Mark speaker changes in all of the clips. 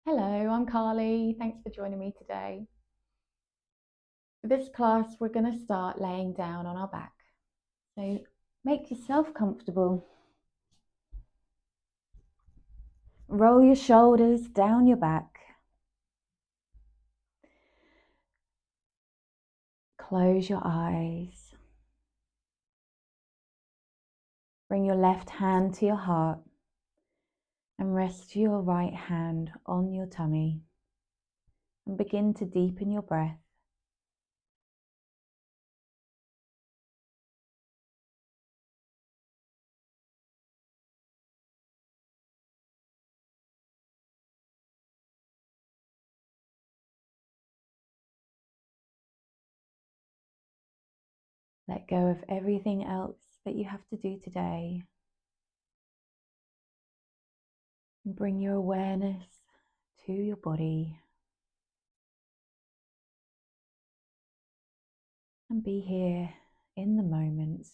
Speaker 1: Hello, I'm Carly. Thanks for joining me today. For this class, we're going to start laying down on our back. So make yourself comfortable. Roll your shoulders down your back. Close your eyes. Bring your left hand to your heart and rest your right hand on your tummy and begin to deepen your breath. Let go of everything else that you have to do today. And bring your awareness to your body. And be here in the moment.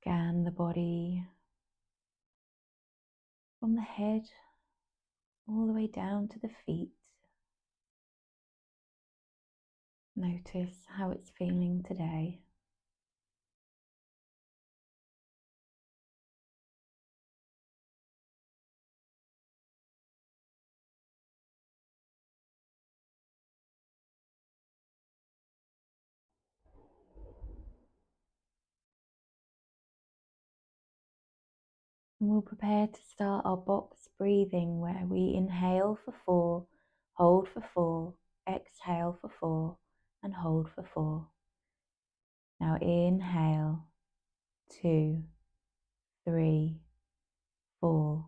Speaker 1: Scan the body from the head all the way down to the feet. Notice how it's feeling today. And we'll prepare to start our box breathing, where we inhale for 4, hold for 4, exhale for 4, and hold for 4. Now inhale, 2, 3, 4,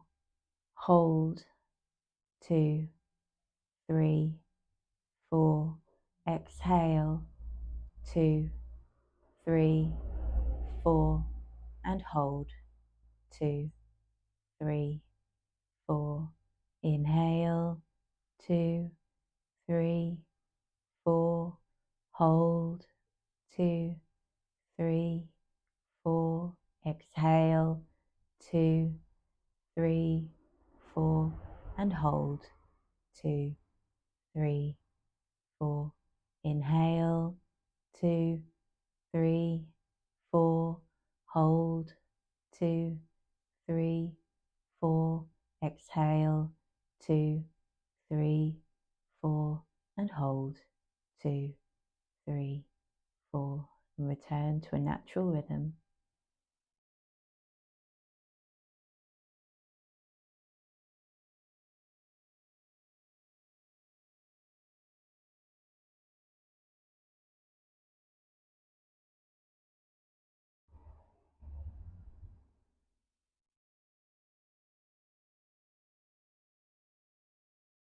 Speaker 1: hold, 2, 3, 4, exhale, 2, 3, 4, and hold, 2, 3, 4. Inhale, 2, 3, 4. Hold, 2, 3, 4. Exhale, 2, 3, 4. And hold, 2, 3, 4. Inhale, 2, 3, 4. Hold, 2, 3, 4. Exhale, 2, 3, 4, and hold, 2, 3, 4, and return to a natural rhythm.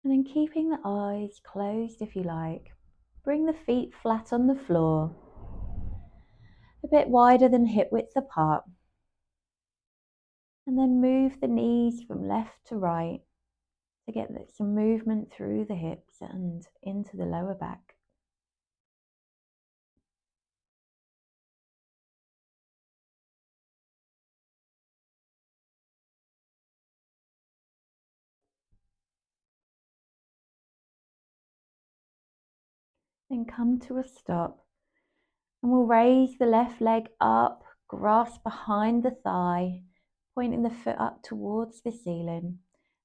Speaker 1: And then keeping the eyes closed if you like, bring the feet flat on the floor, a bit wider than hip width apart. And then move the knees from left to right to get some movement through the hips and into the lower back. Then come to a stop, and we'll raise the left leg up, grasp behind the thigh, pointing the foot up towards the ceiling,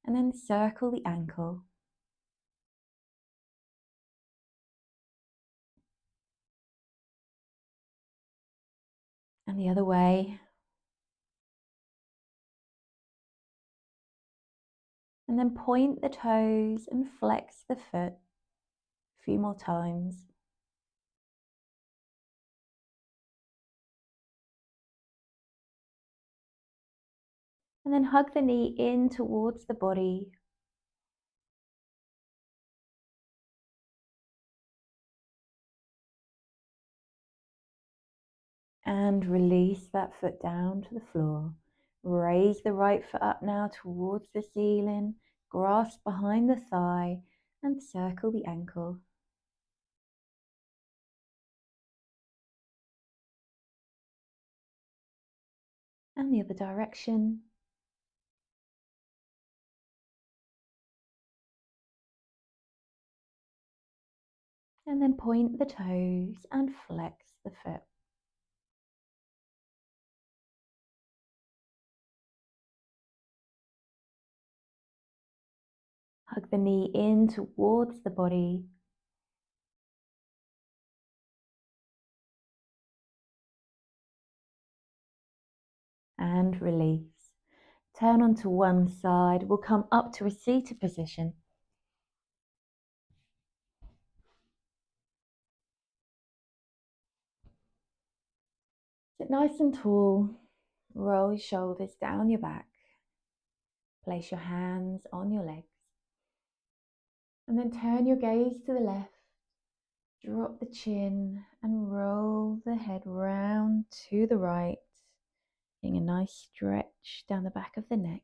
Speaker 1: and then circle the ankle. And the other way. And then point the toes and flex the foot a few more times. And then hug the knee in towards the body. And release that foot down to the floor. Raise the right foot up now towards the ceiling. Grasp behind the thigh and circle the ankle. And the other direction. And then point the toes and flex the foot. Hug the knee in towards the body. And release. Turn onto one side. We'll come up to a seated position. Sit nice and tall. Roll your shoulders down your back. Place your hands on your legs. And then turn your gaze to the left. Drop the chin and roll the head round to the right. Getting a nice stretch down the back of the neck.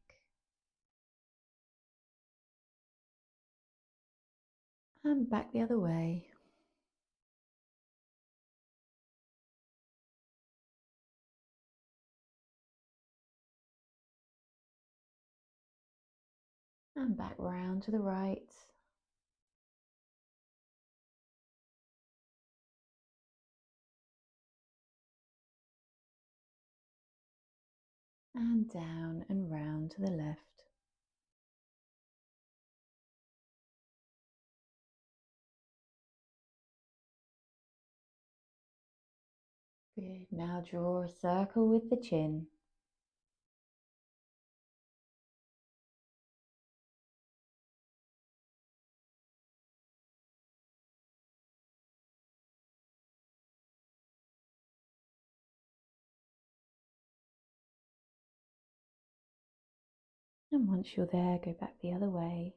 Speaker 1: And back the other way. And back round to the right. And down and round to the left. Good. Now draw a circle with the chin. And once you're there, go back the other way.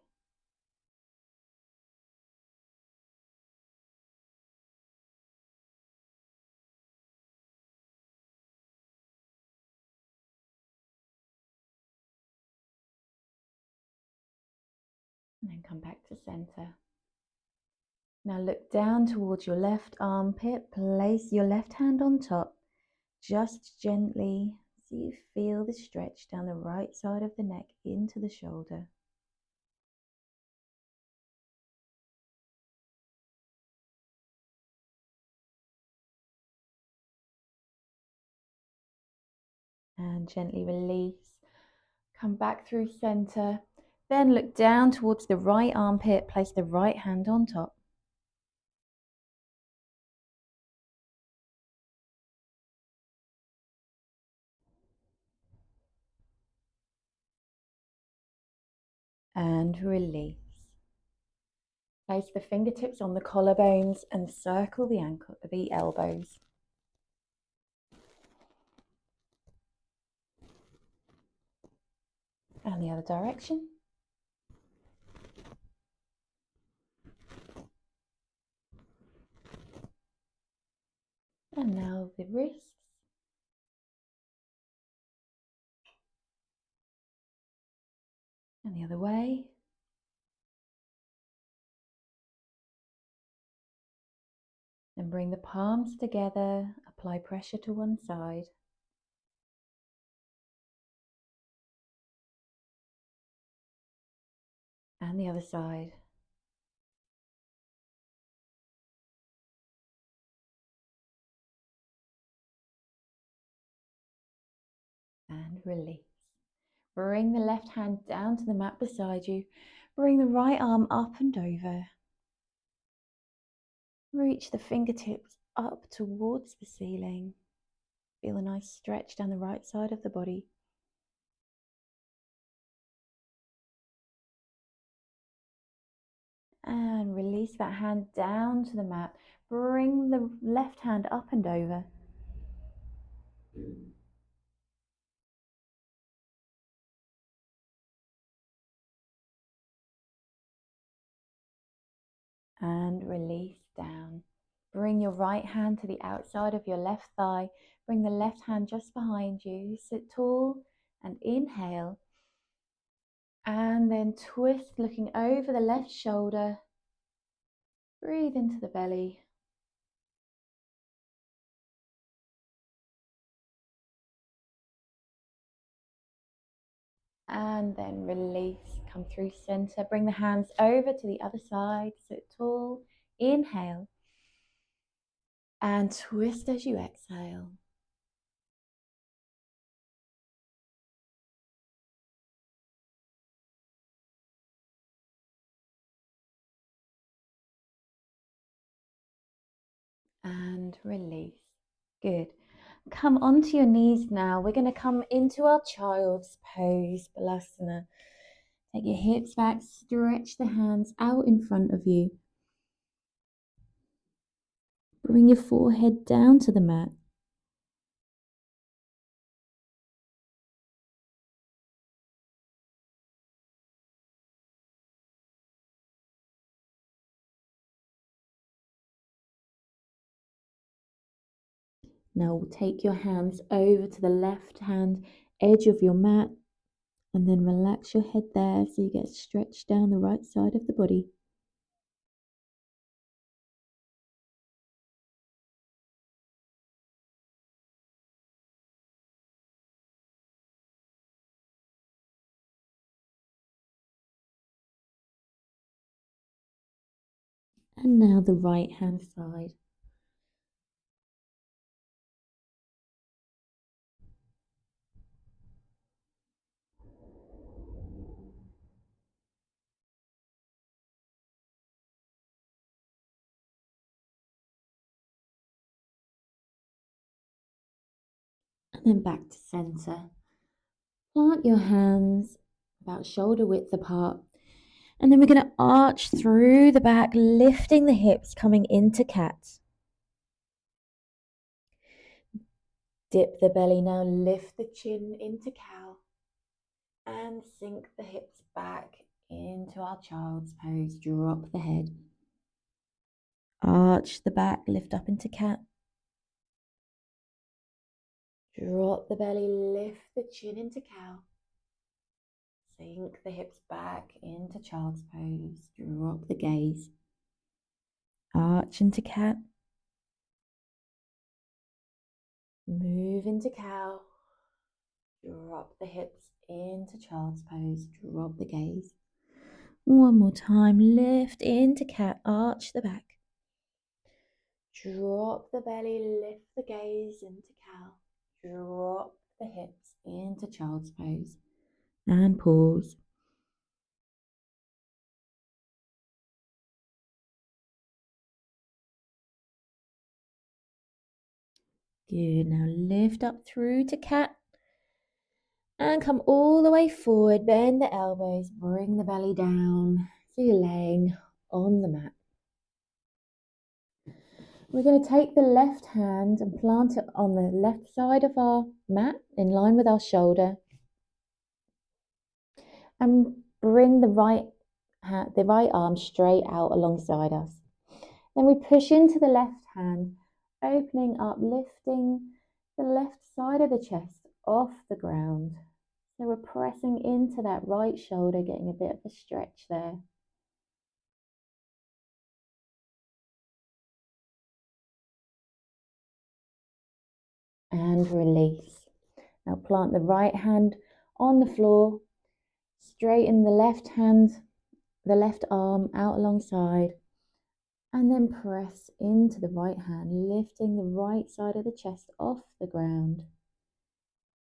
Speaker 1: And then come back to center. Now look down towards your left armpit. Place your left hand on top. Just gently, so you feel the stretch down the right side of the neck into the shoulder. And gently release. Come back through center. Then look down towards the right armpit. Place the right hand on top. And release. Place the fingertips on the collarbones and circle the elbows. And the other direction. And now the wrists. And the other way. Then bring the palms together, apply pressure to one side. And the other side. And release. Bring the left hand down to the mat beside you. Bring the right arm up and over. Reach the fingertips up towards the ceiling. Feel a nice stretch down the right side of the body. And release that hand down to the mat. Bring the left hand up and over. And release down. Bring your right hand to the outside of your left thigh. Bring the left hand just behind you. Sit tall and inhale. And then twist, looking over the left shoulder. Breathe into the belly. And then release. Come through center. Bring the hands over to the other side. Sit tall. Inhale. And twist as you exhale. And release. Good. Come onto your knees now. We're going to come into our child's pose, Balasana. Take your hips back, stretch the hands out in front of you. Bring your forehead down to the mat. Now take your hands over to the left hand edge of your mat and then relax your head there so you get stretched down the right side of the body. And now the right hand side. And then back to center. Plant your hands about shoulder width apart. And then we're going to arch through the back, lifting the hips, coming into cat. Dip the belly now, lift the chin into cow. And sink the hips back into our child's pose. Drop the head. Arch the back, lift up into cat. Drop the belly, lift the chin into cow. Sink the hips back into child's pose. Drop the gaze. Arch into cat. Move into cow. Drop the hips into child's pose. Drop the gaze. One more time. Lift into cat. Arch the back. Drop the belly. Lift the gaze into cow. Drop the hips into child's pose. And pause. Good. Now lift up through to cat. And come all the way forward. Bend the elbows. Bring the belly down. So you're laying on the mat. We're going to take the left hand and plant it on the left side of our mat in line with our shoulder. And bring the right arm straight out alongside us. Then we push into the left hand, opening up, lifting the left side of the chest off the ground. So we're pressing into that right shoulder, getting a bit of a stretch there. And release. Now plant the right hand on the floor, straighten the left hand, the left arm out alongside, and then press into the right hand, lifting the right side of the chest off the ground,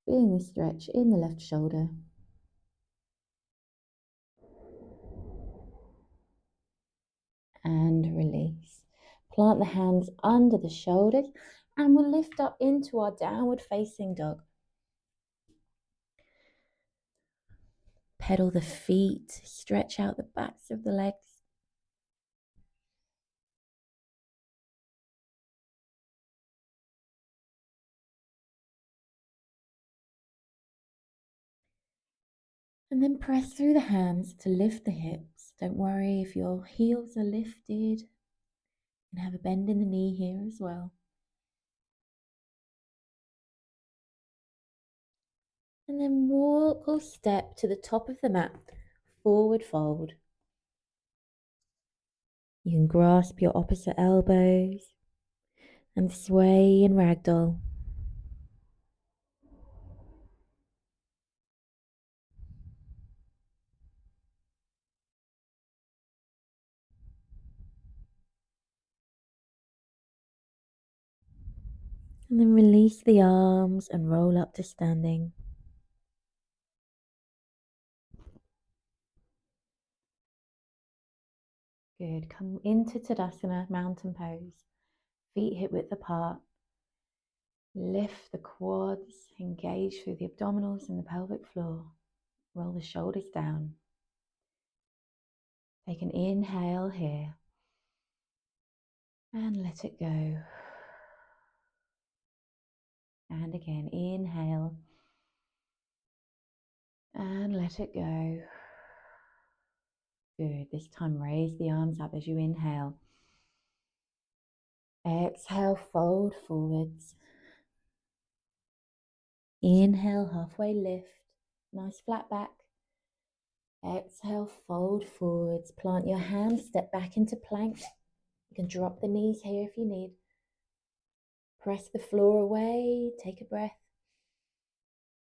Speaker 1: feeling the stretch in the left shoulder. And release. Plant the hands under the shoulders and we'll lift up into our downward facing dog. Pedal the feet, stretch out the backs of the legs. And then press through the hands to lift the hips. Don't worry if your heels are lifted. You can have a bend in the knee here as well. And then walk or step to the top of the mat, forward fold. You can grasp your opposite elbows and sway in ragdoll. And then release the arms and roll up to standing. Good. Come into Tadasana, mountain pose. Feet hip width apart. Lift the quads, engage through the abdominals and the pelvic floor. Roll the shoulders down. Take an inhale here. And let it go. And again, inhale. And let it go. Good. This time, raise the arms up as you inhale. Exhale, fold forwards. Inhale, halfway lift. Nice flat back. Exhale, fold forwards. Plant your hands, step back into plank. You can drop the knees here if you need. Press the floor away, take a breath.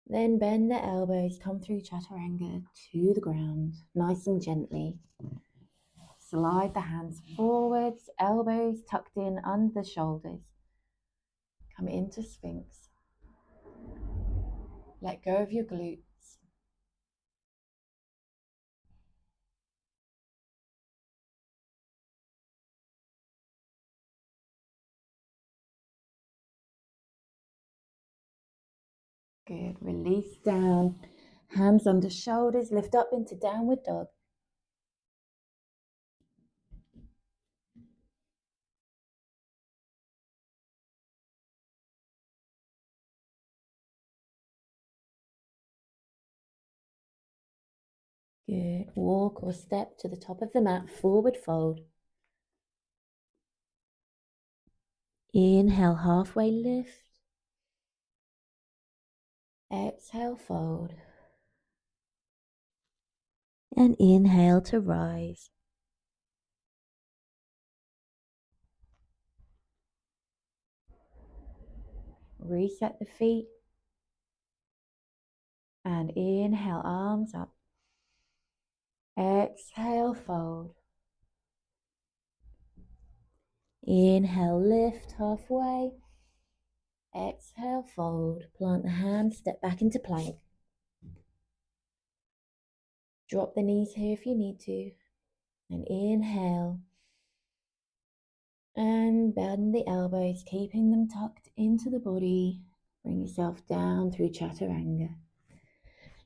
Speaker 1: Then bend the elbows, come through chaturanga to the ground, nice and gently. Slide the hands forwards, elbows tucked in under the shoulders. Come into Sphinx. Let go of your glutes. Good. Release down. Hands under shoulders. Lift up into downward dog. Good. Walk or step to the top of the mat. Forward fold. Inhale, halfway lift. Exhale, fold. And inhale to rise. Reset the feet. And inhale, arms up. Exhale, fold. Inhale, lift halfway. Exhale, fold. Plant the hands, step back into plank. Drop the knees here if you need to. And inhale. And bend the elbows, keeping them tucked into the body. Bring yourself down through chaturanga.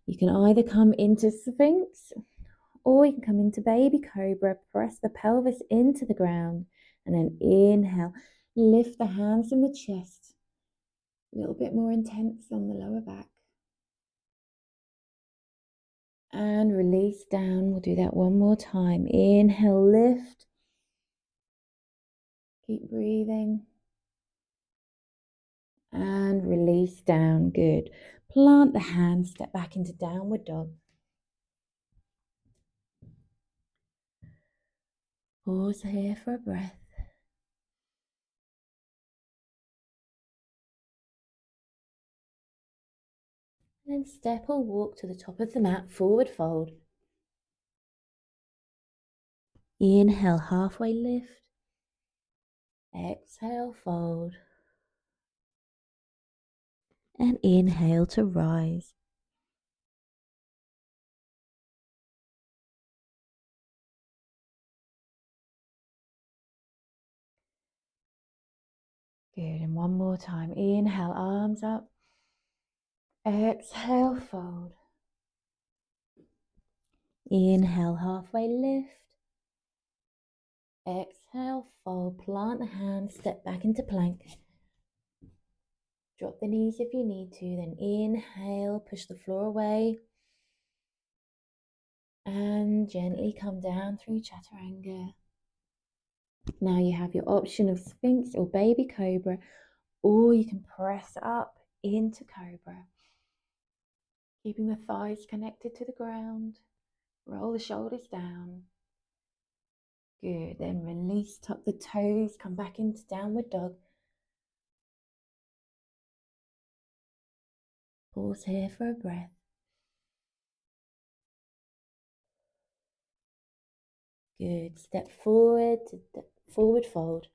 Speaker 1: You can either come into Sphinx or you can come into baby cobra. Press the pelvis into the ground and then inhale. Lift the hands from the chest. A little bit more intense on the lower back. And release down. We'll do that one more time. Inhale, lift. Keep breathing. And release down. Good. Plant the hands, step back into downward dog. Pause here for a breath. And then step or walk to the top of the mat, forward fold. Inhale, halfway lift. Exhale, fold. And inhale to rise. Good, and one more time. Inhale, arms up. Exhale, fold. Inhale, halfway lift. Exhale, fold. Plant the hands, step back into plank. Drop the knees if you need to. Then inhale, push the floor away. And gently come down through chaturanga. Now you have your option of Sphinx or baby cobra, or you can press up into cobra. Keeping the thighs connected to the ground. Roll the shoulders down. Good, then release, tuck the toes, come back into downward dog. Pause here for a breath. Good, step forward to forward fold.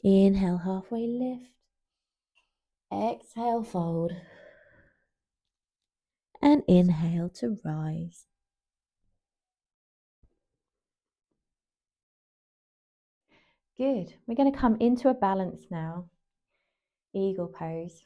Speaker 1: Inhale, halfway lift. Exhale, fold. And inhale to rise. Good. We're going to come into a balance now. Eagle pose.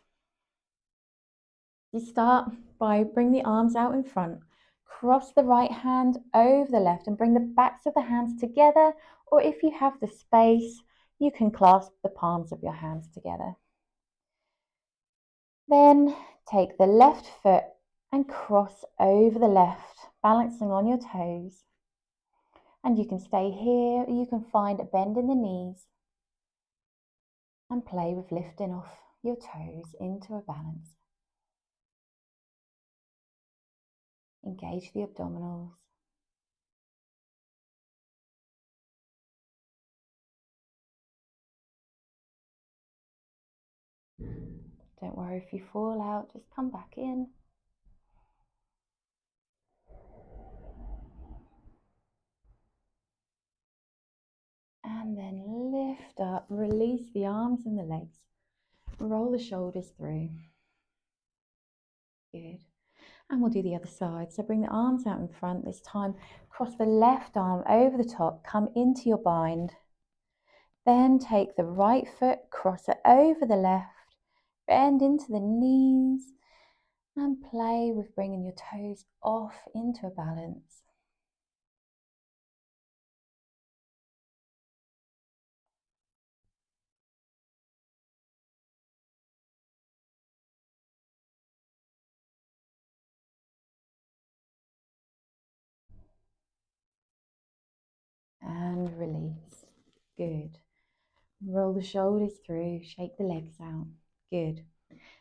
Speaker 1: You start by bring the arms out in front. Cross the right hand over the left and bring the backs of the hands together, or if you have the space, you can clasp the palms of your hands together. Then take the left foot and cross over the left, balancing on your toes. And you can stay here, or you can find a bend in the knees and play with lifting off your toes into a balance. Engage the abdominals. Don't worry if you fall out, just come back in. And then lift up, release the arms and the legs. Roll the shoulders through. Good. And we'll do the other side. So bring the arms out in front. This time, cross the left arm over the top, come into your bind. Then take the right foot, cross it over the left, bend into the knees, and play with bringing your toes off into a balance. And release. Good. Roll the shoulders through, shake the legs out. Good.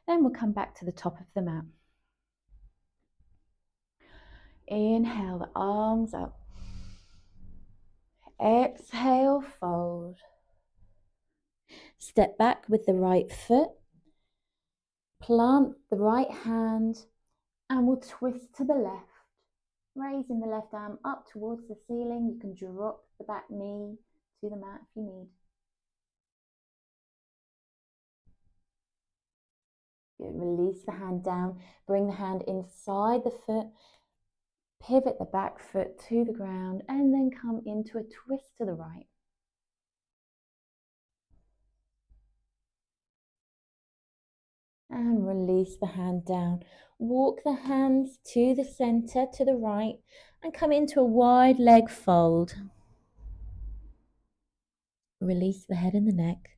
Speaker 1: Then we'll come back to the top of the mat. Inhale the arms up. Exhale, fold. Step back with the right foot. Plant the right hand and we'll twist to the left. Raising the left arm up towards the ceiling. You can drop the back knee to the mat if you need. Good. Release the hand down. Bring the hand inside the foot. Pivot the back foot to the ground and then come into a twist to the right. And release the hand down. Walk the hands to the center, to the right, and come into a wide leg fold. Release the head and the neck.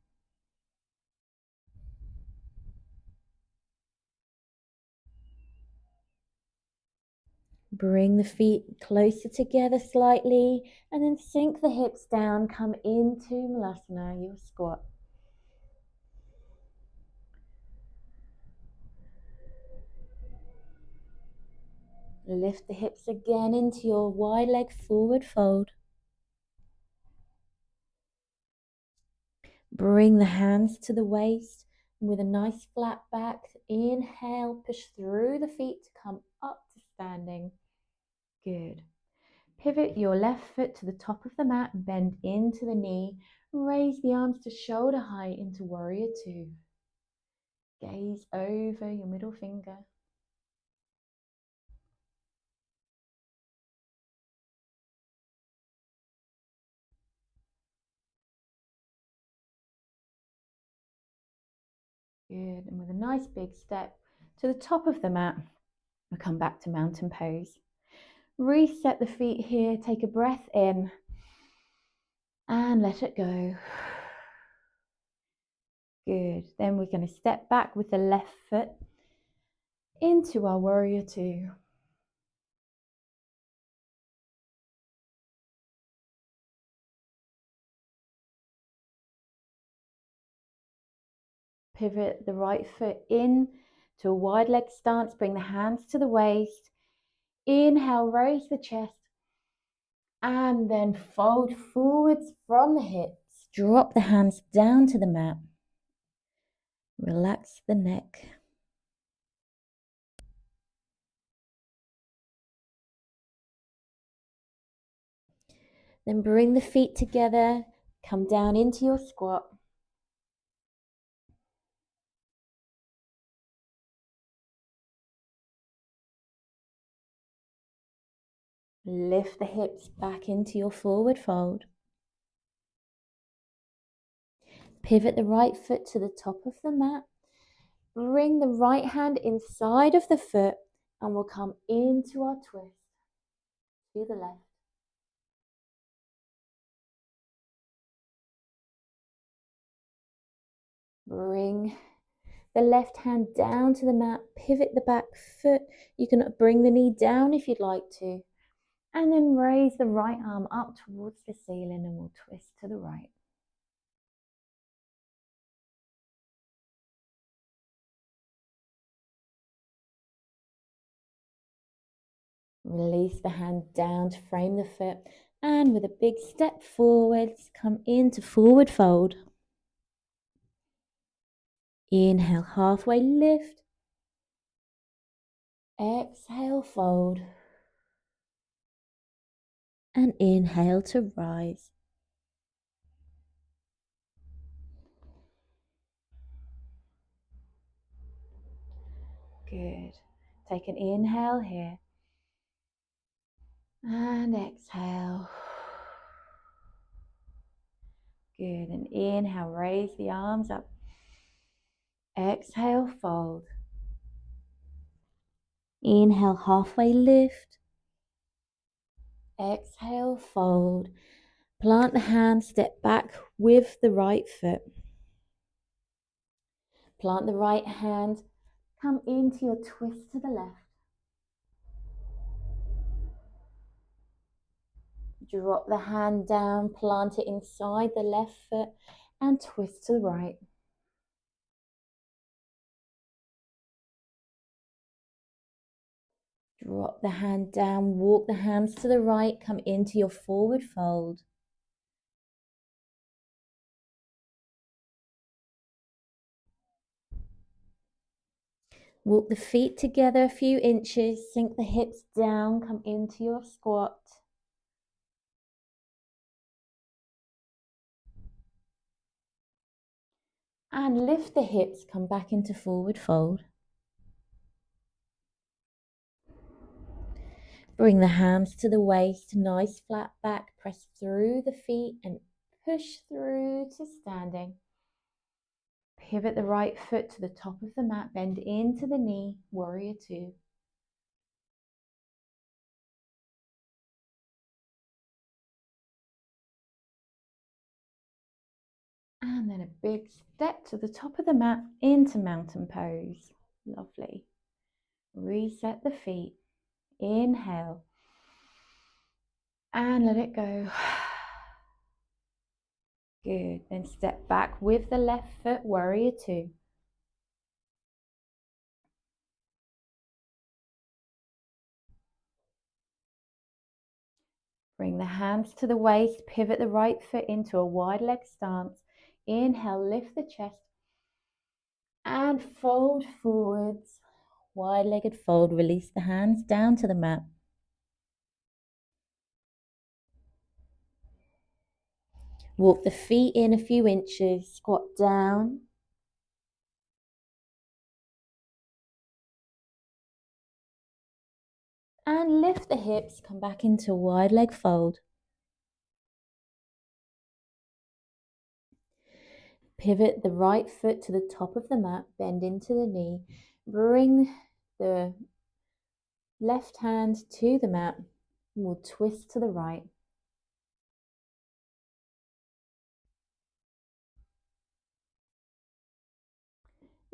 Speaker 1: Bring the feet closer together slightly and then sink the hips down. Come into Malasana, your squat. Lift the hips again into your wide leg forward fold. Bring the hands to the waist with a nice flat back. Inhale, push through the feet to come up to standing. Good. Pivot your left foot to the top of the mat, bend into the knee, raise the arms to shoulder height into warrior two. Gaze over your middle finger. Good, and with a nice big step to the top of the mat, we'll come back to mountain pose. Reset the feet here, take a breath in and let it go. Good, then we're going to step back with the left foot into our warrior two. Pivot the right foot in to a wide leg stance. Bring the hands to the waist. Inhale, raise the chest. And then fold forwards from the hips. Drop the hands down to the mat. Relax the neck. Then bring the feet together. Come down into your squat. Lift the hips back into your forward fold. Pivot the right foot to the top of the mat. Bring the right hand inside of the foot and we'll come into our twist to the left. Bring the left hand down to the mat, pivot the back foot. You can bring the knee down if you'd like to. And then raise the right arm up towards the ceiling and we'll twist to the right. Release the hand down to frame the foot. And with a big step forwards, come into forward fold. Inhale, halfway lift. Exhale, fold. And inhale to rise. Good. Take an inhale here. And exhale. Good. And inhale, raise the arms up. Exhale, fold. Inhale, halfway lift. Exhale, fold. Plant the hand, step back with the right foot. Plant the right hand, come into your twist to the left. Drop the hand down, plant it inside the left foot and twist to the right. Drop the hand down, walk the hands to the right, come into your forward fold. Walk the feet together a few inches, sink the hips down, come into your squat. And lift the hips, come back into forward fold. Bring the hands to the waist, nice flat back, press through the feet and push through to standing. Pivot the right foot to the top of the mat, bend into the knee, warrior two. And then a big step to the top of the mat into mountain pose. Lovely. Reset the feet. Inhale. And let it go. Good. Then step back with the left foot, warrior two. Bring the hands to the waist, pivot the right foot into a wide leg stance. Inhale, lift the chest and fold forwards. Wide-legged fold, release the hands down to the mat. Walk the feet in a few inches, squat down. And lift the hips, come back into wide leg fold. Pivot the right foot to the top of the mat, bend into the knee. Bring the left hand to the mat. We'll twist to the right.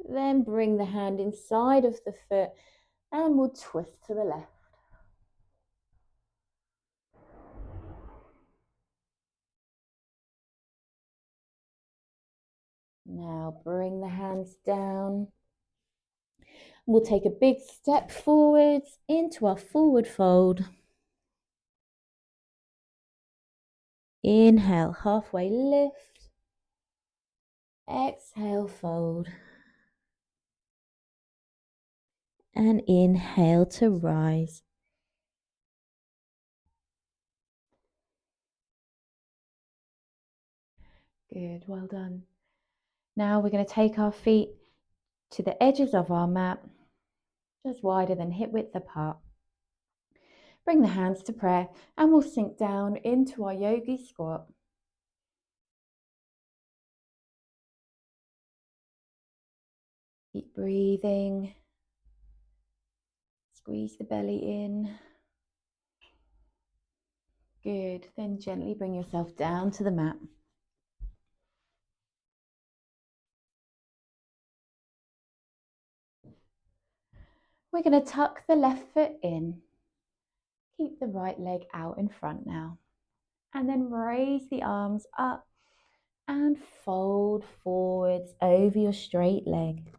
Speaker 1: Then bring the hand inside of the foot and we'll twist to the left. Now bring the hands down. We'll take a big step forwards into our forward fold. Inhale, halfway lift. Exhale, fold. And inhale to rise. Good, well done. Now we're going to take our feet to the edges of our mat, just wider than hip width apart. Bring the hands to prayer and we'll sink down into our yogi squat. Keep breathing. Squeeze the belly in. Good. Then gently bring yourself down to the mat. We're going to tuck the left foot in. Keep the right leg out in front now. And then raise the arms up and fold forwards over your straight leg.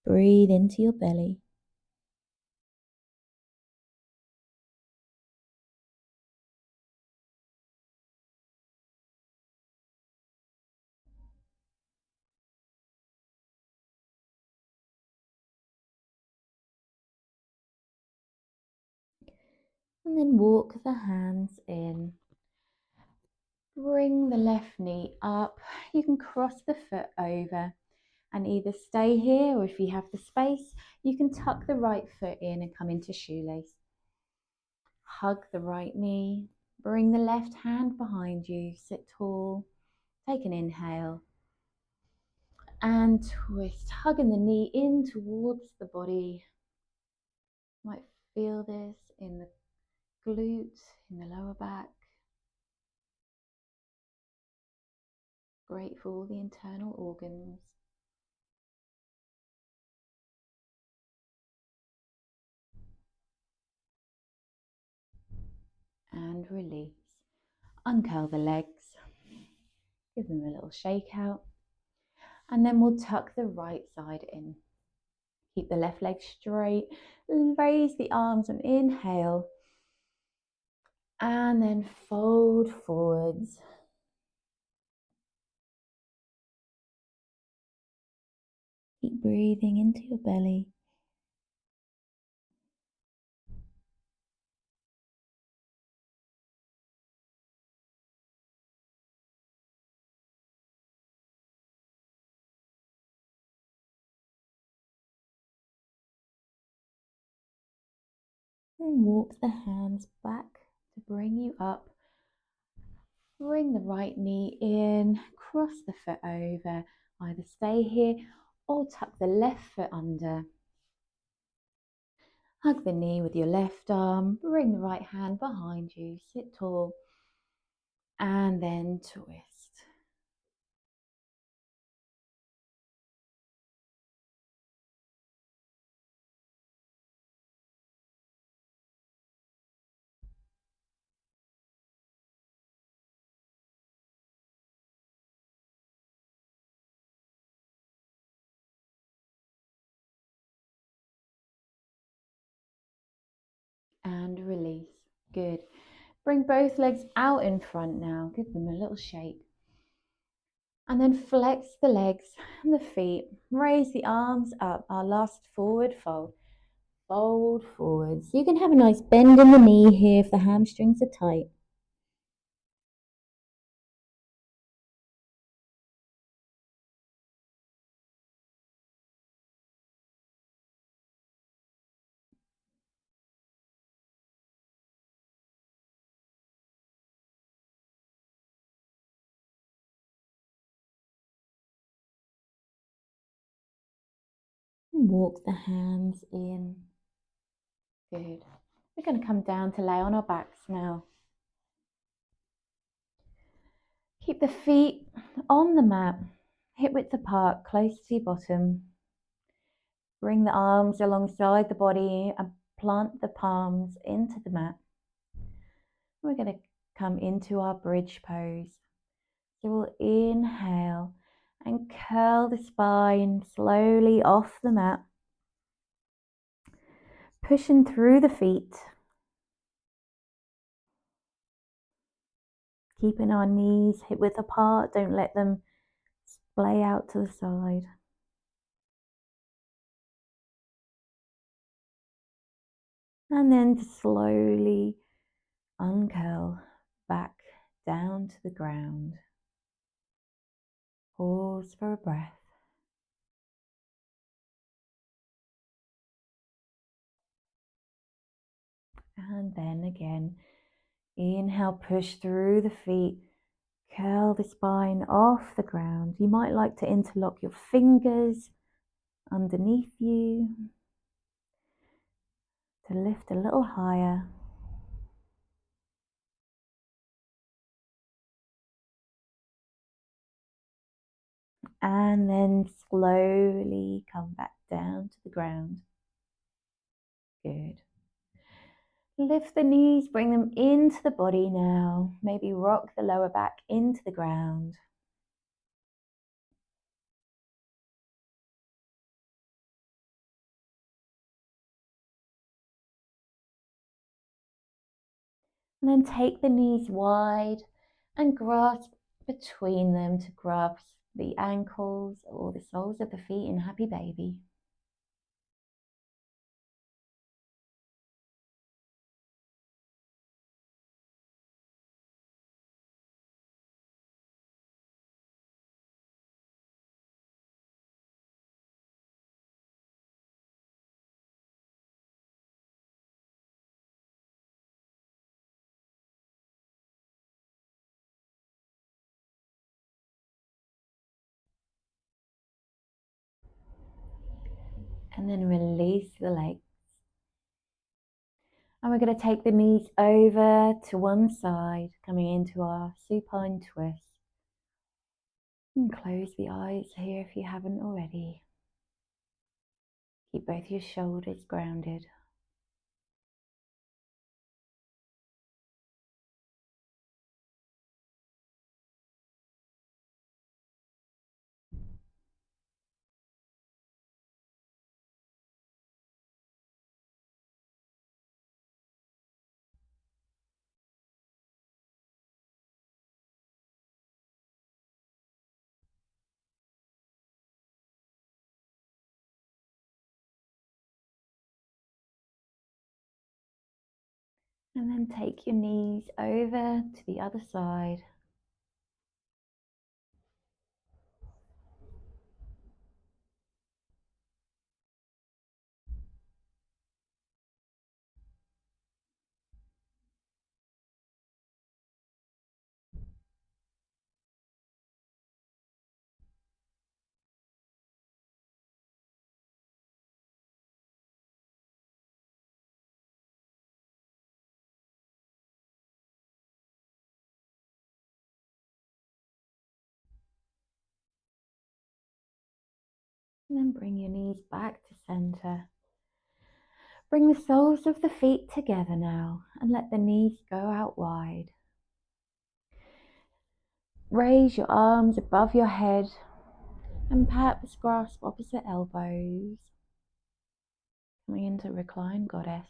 Speaker 1: Breathe into your belly. And then walk the hands in. Bring the left knee up. You can cross the foot over and either stay here, or if you have the space, you can tuck the right foot in and come into shoelace. Hug the right knee. Bring the left hand behind you. Sit tall. Take an inhale. And twist. Hugging the knee in towards the body. You might feel this in the glute, in the lower back. Great for all the internal organs. And release. Uncurl the legs. Give them a little shake out. And then we'll tuck the right side in. Keep the left leg straight. Raise the arms and inhale. And then fold forwards. Keep breathing into your belly. And walk the hands back to bring you up. Bring the right knee in, cross the foot over. Either stay here or tuck the left foot under. Hug the knee with your left arm. Bring the right hand behind you. Sit tall. And then twist. And release. Good. Bring both legs out in front now. Give them a little shake. And then flex the legs and the feet. Raise the arms up. Our last forward fold. Fold forwards. You can have a nice bend in the knee here if the hamstrings are tight. And walk the hands in. Good. We're going to come down to lay on our backs now. Keep the feet on the mat, hip width apart, close to your bottom. Bring the arms alongside the body and plant the palms into the mat. We're going to come into our bridge pose. So we'll inhale and curl the spine slowly off the mat, pushing through the feet, keeping our knees hip width apart. Don't let them splay out to the side. And then to slowly uncurl back down to the ground. Pause for a breath. And then again, inhale, push through the feet, curl the spine off the ground. You might like to interlock your fingers underneath you to lift a little higher. And then slowly come back down to the ground. Good. Lift the knees, bring them into the body now. Maybe rock the lower back into the ground. And then take the knees wide and grasp between them to grasp the ankles or the soles of the feet in Happy Baby. And then release the legs. And we're going to take the knees over to one side, coming into our supine twist. And close the eyes here if you haven't already. Keep both your shoulders grounded. And then take your knees over to the other side. And then bring your knees back to center. Bring the soles of the feet together now and let the knees go out wide. Raise your arms above your head and perhaps grasp opposite elbows. Coming into recline goddess.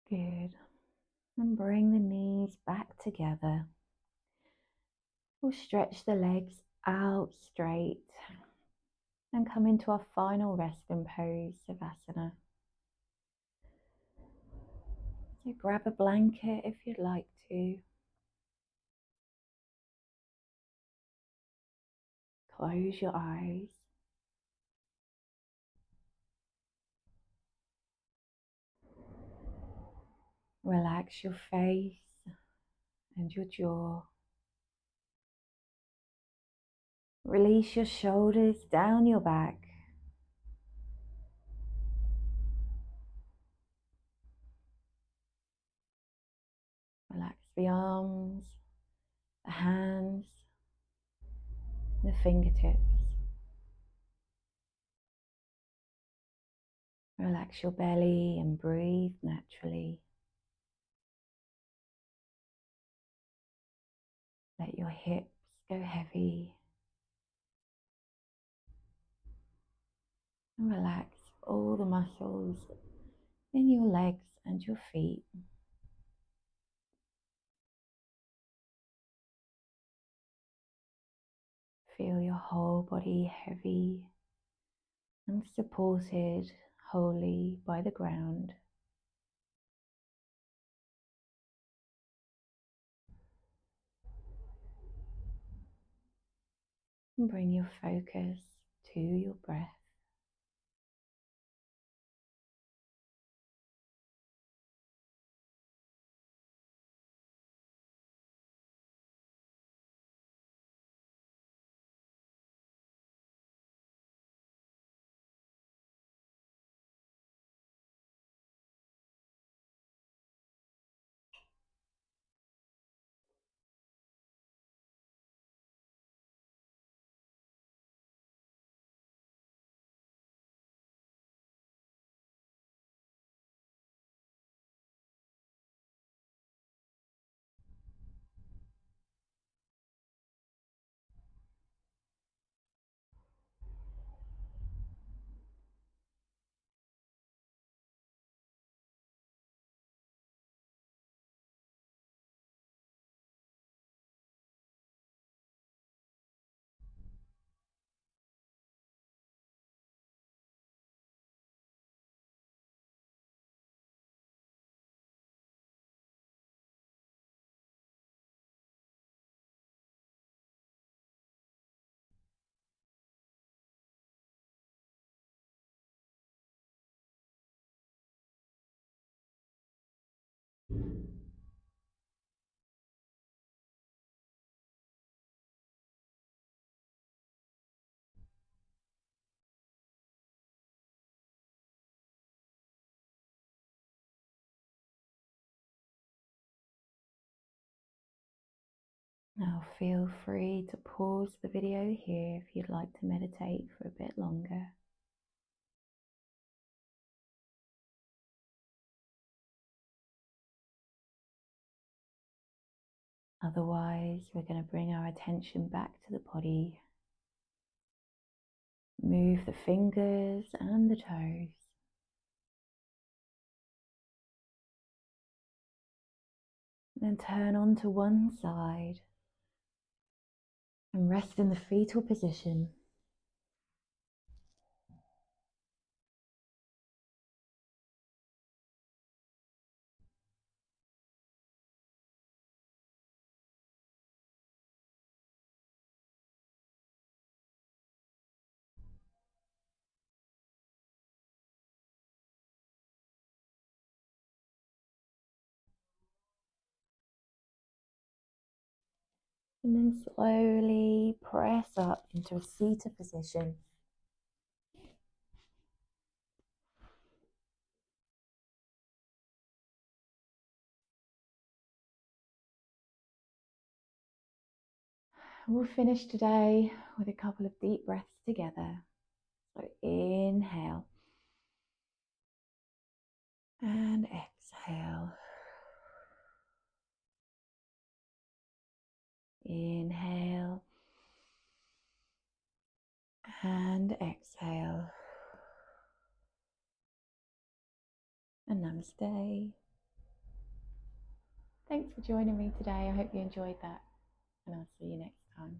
Speaker 1: Good. And bring the knees back together. We'll stretch the legs out straight and come into our final resting pose, Savasana. So grab a blanket if you'd like to. Close your eyes. Relax your face and your jaw. Release your shoulders down your back. Relax the arms, the hands, the fingertips. Relax your belly and breathe naturally. Let your hips go heavy. And relax all the muscles in your legs and your feet. Feel your whole body heavy and supported wholly by the ground. And bring your focus to your breath. Now feel free to pause the video here if you'd like to meditate for a bit longer. Otherwise, we're going to bring our attention back to the body. Move the fingers and the toes. Then turn onto one side and rest in the fetal position. And then slowly press up into a seated position. We'll finish today with a couple of deep breaths together. So inhale and exhale. Inhale and exhale. And namaste. Thanks for joining me today. I hope you enjoyed that, and I'll see you next time.